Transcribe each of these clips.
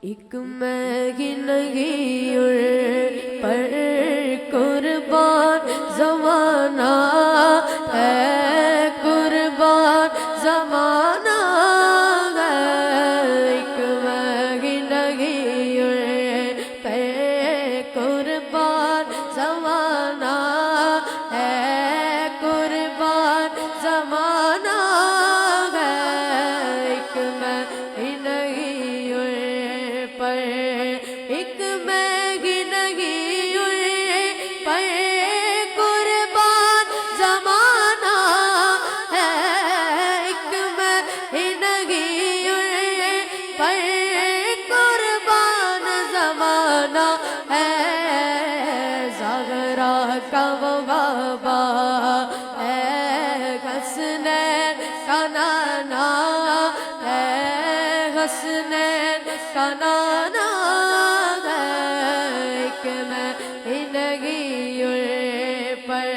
ایک میں ہی نہیں پر قربان زمانہ ہے، قربان زمانہ ہے۔ ایک میں ہی نہیں پر قربان زمانہ ہے، قربان زمانہ ہے۔ ایک میں ہی نہیں پر ایک میں ہی نہیں پر قربان زمانہ ہے، ایک میں ہی نہیں پر قربان زمانہ ہے۔ زہرا کا وہ بابا ہے، حسنین کا نانا ہے، حسنین کا نانا ہے۔ ایک میں ہی نہیں پر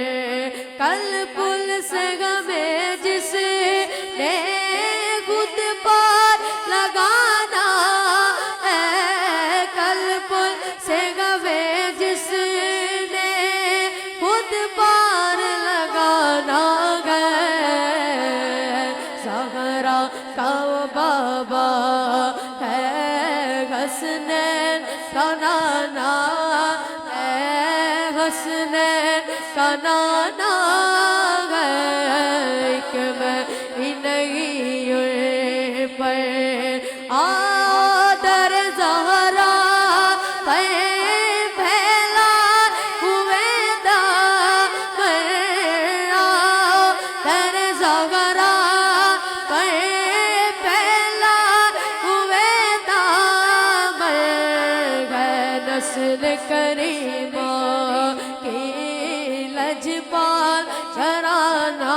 کل پل سے ہمیں جس نے خود پار لگانا ہے، کل پل سے ہمیں جس نے خود پار لگانا ہے۔ زہرا کا وہ بابا ہے، حسنین کا نانا ہے، حسنین کا نانا ہے۔ ایک میں ہی نہیں پر آدر زہرا پر پھیلا ہوئے دامن، آدر زہرا پر پھیلا ہوئے دامن ہے۔ نسل کریمہ کی لجپال گھرانہ